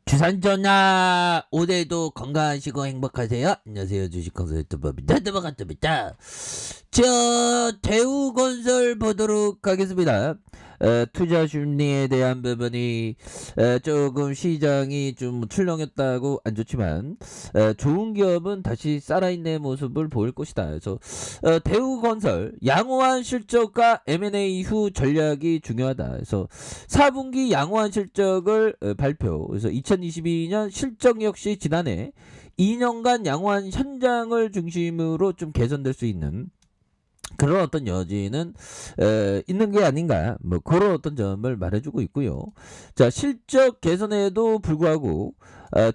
주산전화 오늘도 건강하시고 행복하세요. 안녕하세요. 주식kon설트법입니다. 넘어갔습니다. 대우건설 보도록 하겠습니다. 투자 심리에 대한 부분이 조금 시장이 좀 출렁였다고 안 좋지만 좋은 기업은 다시 살아있는 모습을 보일 것이다. 그래서 대우건설 양호한 실적과 M&A 후 전략이 중요하다. 그래서 4분기 양호한 실적을 발표. 그래서 2022년 실적 역시 지난해 2년간 양호한 현장을 중심으로 좀 개선될 수 있는 그런 어떤 여지는 있는 게 아닌가, 뭐 그런 어떤 점을 말해주고 있고요. 자, 실적 개선에도 불구하고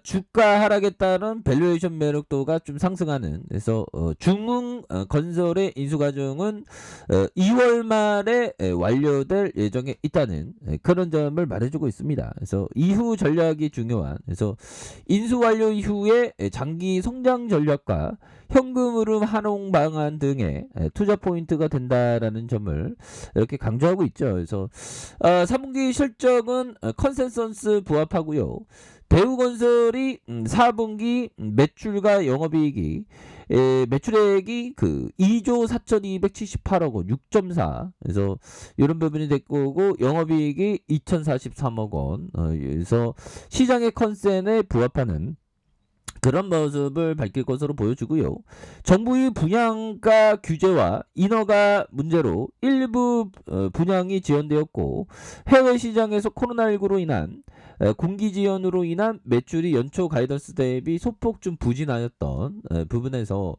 주가 하락에 따른 밸류에이션 매력도가 좀 상승하는, 그래서 중흥 건설의 인수 과정은 2월 말에 완료될 예정에 있다는 그런 점을 말해주고 있습니다. 그래서 이후 전략이 중요한, 그래서 인수 완료 이후에 장기 성장 전략과 현금 흐름 활용 방안 등의 투자 포인트가 된다라는 점을 이렇게 강조하고 있죠. 그래서 3분기 실적은 컨센서스 부합하고요. 대우건설이 4분기 매출과 영업이익이 매출액이 그 2조 4,278억 원, 6.4. 그래서 이런 부분이 될 거고, 영업이익이 2,043억 원. 그래서 시장의 컨센에 부합하는 그런 모습을 밝힐 것으로 보여지고요. 정부의 분양가 규제와 인허가 문제로 일부 분양이 지연되었고, 해외 시장에서 코로나19로 인한 공기 지연으로 인한 매출이 연초 가이던스 대비 소폭 좀 부진하였던 부분에서,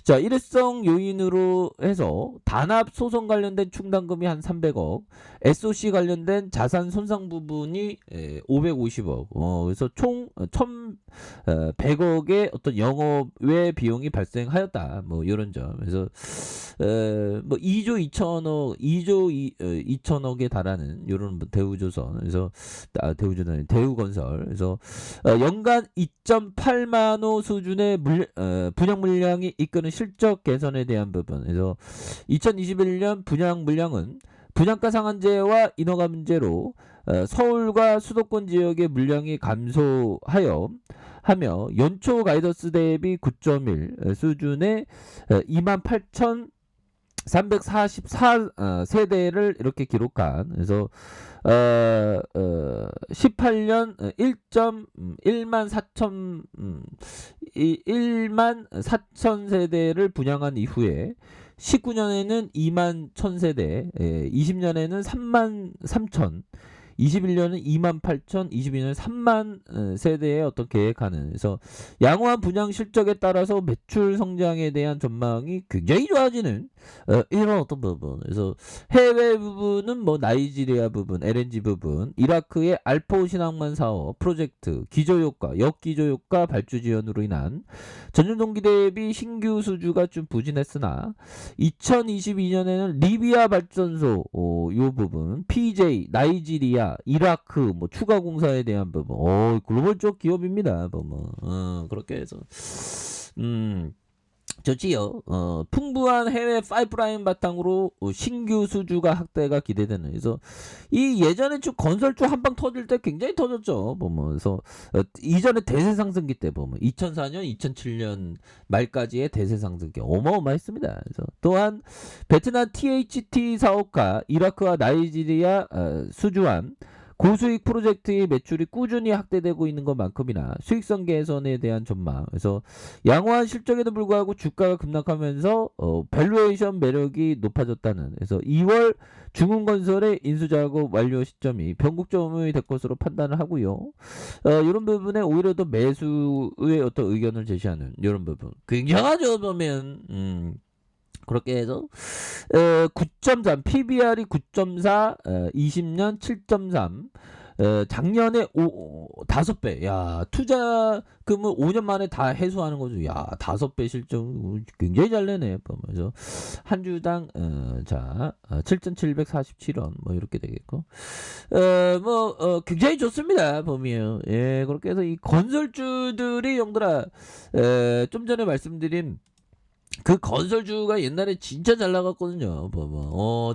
자, 일회성 요인으로 해서 단합 소송 관련된 충당금이 한 300억, SOC 관련된 자산 손상 부분이 550억, 그래서 총 1,100억의 어떤 영업외 비용이 발생하였다. 뭐 이런 점. 그래서 뭐 2조 2천억, 2조 2천억에 달하는 이런 대우조선, 그래서 대우조선, 대우건설, 그래서 연간 2.8만 호 수준의 분양 물량이 이끄는 실적 개선에 대한 부분. 그래서 2021년 분양 물량은 분양가 상한제와 인허가 문제로 서울과 수도권 지역의 물량이 감소하여 연초 가이던스 대비 9.1 수준의 28,344 세대를 이렇게 기록한, 그래서 18년 1만 4천 세대를 분양한 이후에 19년에는 2만 1,000세대, 20년에는 3만 3천, 21년은 2만 8천, 22년은 3만 세대의 어떤 계획하는, 그래서 양호한 분양 실적에 따라서 매출 성장에 대한 전망이 굉장히 좋아지는 이런 어떤 부분. 그래서 해외 부분은 뭐 나이지리아 부분, LNG 부분, 이라크의 알포 신항만 사업 프로젝트 기저효과, 역기저효과 발주 지연으로 인한 전년 동기 대비 신규 수주가 좀 부진했으나, 2022년에는 리비아 발전소 요 부분, PJ, 나이지리아, 이라크 뭐 추가 공사에 대한 부분, 글로벌적 기업입니다. 그렇게 해서 좋지요. 풍부한 해외 파이프라인 바탕으로 신규 수주가 확대가 기대되는. 그래서 이 예전에 좀 건설주 한방 터질 때 굉장히 터졌죠. 그래서 이전에 대세 상승기 때 2004년, 2007년 말까지의 대세 상승기 어마어마했습니다. 그래서 또한 베트남 THT 사업과 이라크와 나이지리아 수주한 고수익 프로젝트의 매출이 꾸준히 확대되고 있는 것만큼이나 수익성 개선에 대한 전망. 그래서 양호한 실적에도 불구하고 주가가 급락하면서 밸류에이션 매력이 높아졌다는. 그래서 2월 중흥건설의 인수작업 완료 시점이 변곡점이 될 것으로 판단을 하고요. 이런 부분에 오히려 더 매수의 어떤 의견을 제시하는 이런 부분. 굉장하죠, 보면. 그렇게 해서 9.3, PBR이 9.4, 20년 7.3, 작년에 5배. 야, 투자금을 5년 만에 다 해소하는 거죠. 야, 5배 실적 굉장히 잘 내네. 그래서 한 주당 7,747원 뭐 이렇게 되겠고, 굉장히 좋습니다. 보면, 예, 그렇게 해서 이 건설주들이 영들아, 좀 전에 말씀드린 그 건설주가 옛날에 진짜 잘 나갔거든요.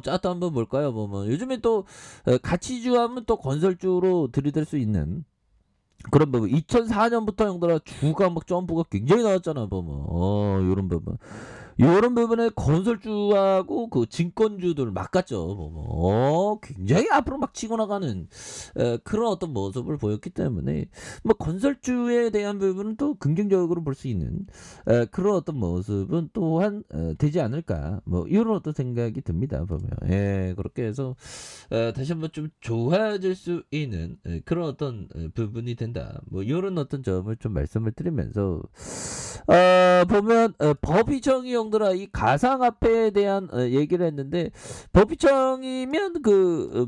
짜트 한번 볼까요? 요즘에 또 가치주 하면 또 건설주로 들이댈 수 있는 그런 부분 2004년부터 형들아 주가 막 점프가 굉장히 나왔잖아 보면 요런 부분 요런 부분에 건설주하고 그 증권주들 막갔죠 보면 굉장히 앞으로 막 치고 나가는 그런 어떤 모습을 보였기 때문에 뭐 건설주에 대한 부분은 또 긍정적으로 볼 수 있는 그런 어떤 모습은 또한 되지 않을까 뭐 이런 어떤 생각이 듭니다 보면 그렇게 해서 다시 한번 좀 좋아질 수 있는 그런 어떤 부분이 된다. 뭐 이런 어떤 점을 좀 말씀을 드리면서 보면 법의청이 형들아 이 가상화폐에 대한 얘기를 했는데 법의청이면 그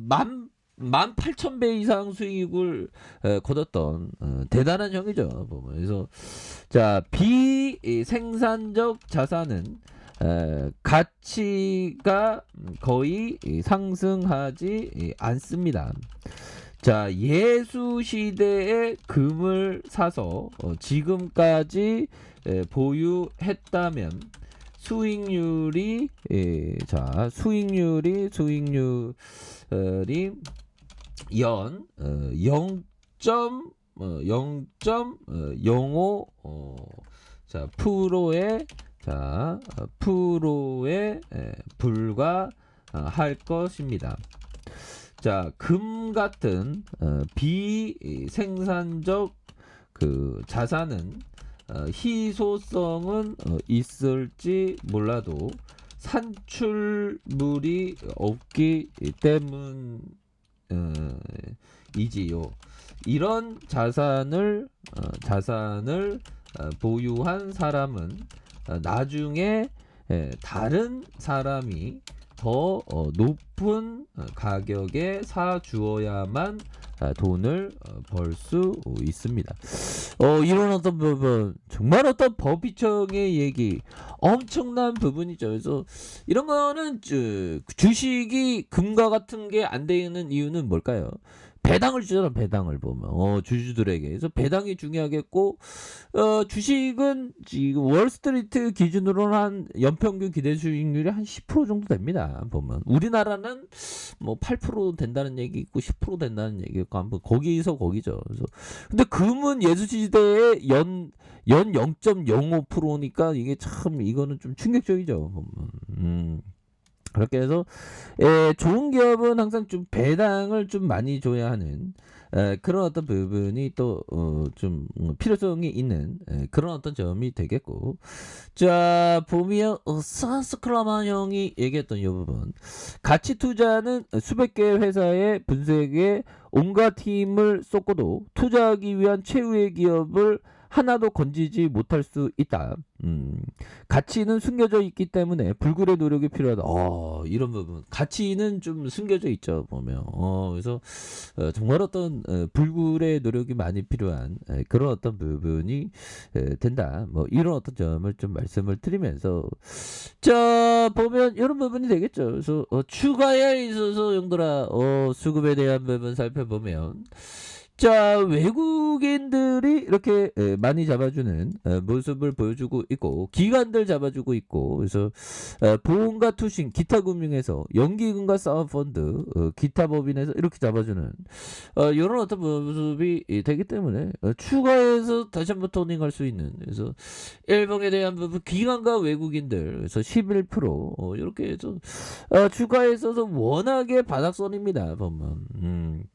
18,000배 이상 수익을 거뒀던 대단한 형이죠. 보면 그래서 자 비생산적 자산은 가치가 거의 상승하지 않습니다. 자, 예수 시대에 금을 사서 지금까지 보유했다면 수익률이 연 0.05 프로에 불과할 것입니다. 자, 금 같은 비생산적 그 자산은 희소성은 있을지 몰라도 산출물이 없기 때문이지요. 이런 자산을 보유한 사람은 나중에 다른 사람이 더 높은 가격에 사주어야만 돈을 벌 수 있습니다. 이런 어떤 부분 정말 어떤 법의청의 얘기 엄청난 부분이죠. 그래서 이런 거는 주식이 금과 같은 게 안 되는 이유는 뭘까요? 배당을 주잖아 배당을 보면 주주들에게 그래서 배당이 중요하겠고 주식은 지금 월스트리트 기준으로는 한 연평균 기대 수익률이 한 10% 정도 됩니다 보면 우리나라는 뭐 8% 된다는 얘기 있고 10% 된다는 얘기 있고 한번 거기서 거기죠. 그래서 근데 금은 예수시대에 연 0.05%니까 이게 참 이거는 좀 충격적이죠 보면 그렇게 해서 좋은 기업은 항상 좀 배당을 좀 많이 줘야 하는 그런 어떤 부분이 또 좀 필요성이 있는 그런 어떤 점이 되겠고 자 보면 산스클라만 형이 얘기했던 이 부분 가치 투자는 수백 개의 회사의 분석에 온갖 힘을 쏟고도 투자하기 위한 최후의 기업을 하나도 건지지 못할 수 있다. 가치는 숨겨져 있기 때문에 불굴의 노력이 필요하다. 이런 부분. 가치는 좀 숨겨져 있죠, 보면. 그래서 정말 어떤 불굴의 노력이 많이 필요한 그런 어떤 부분이 된다. 뭐 이런 어떤 점을 좀 말씀을 드리면서 자 보면 이런 부분이 되겠죠. 그래서 추가에 있어서 형들아 수급에 대한 부분 살펴보면 자 외국인들이 이렇게 많이 잡아주는 모습을 보여주고 있고 기관들 잡아주고 있고 그래서 보험과 투신 기타 금융에서 연기금과 사모펀드 기타 법인에서 이렇게 잡아주는 이런 어떤 모습이 되기 때문에 추가해서 다시 한번 토닝할 수 있는 그래서 일봉에 대한 부분 기관과 외국인들 그래서 11% 이렇게 해서 추가해서 워낙에 바닥선입니다 보면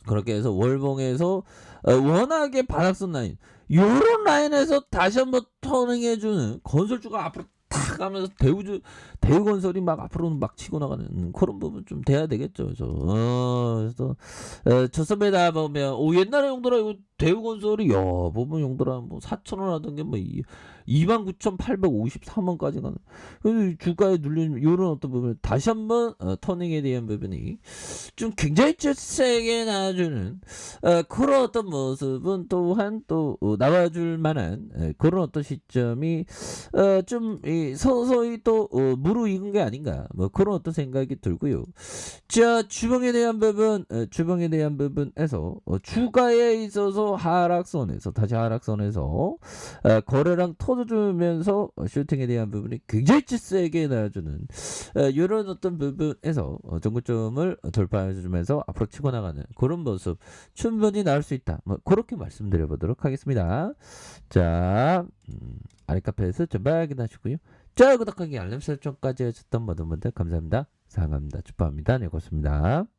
그렇게 해서 월봉에서 워낙에 바닥선 라인 요런 라인에서 다시 한번 터닝해주는 건설주가 앞으로 탁 가면서 대우건설이 막 앞으로는 막 치고 나가는 그런 부분 좀 돼야 되겠죠. 그래서 저선배다 보면 옛날에 용도라 이거 대우건설이 보면 용도라 뭐 4,000원 하던 게 뭐 29,853원까지 가는 주가에 눌리는 이런 어떤 부분 다시 한번 터닝에 대한 부분이 좀 굉장히 세게 나와주는 그런 어떤 모습은 또한 또 나와줄 만한 그런 어떤 시점이 좀 서서히 또 무르익은 게 아닌가 뭐 그런 어떤 생각이 들고요. 자 주봉에 대한 부분에서 주가에 있어서 하락선에서 다시 하락선에서 거래량 터져주면서 슈팅에 대한 부분이 굉장히 세게 나와주는 이런 어떤 부분에서 정구점을 돌파해주면서 앞으로 치고 나가는 그런 모습 충분히 나올 수 있다. 뭐 그렇게 말씀드려보도록 하겠습니다. 자, 아랫카페에서 전부 확인하시고요. 자, 구독하기 알림 설정까지 해주셨던 모든 분들 감사합니다. 사랑합니다. 축복합니다. 네, 고맙습니다.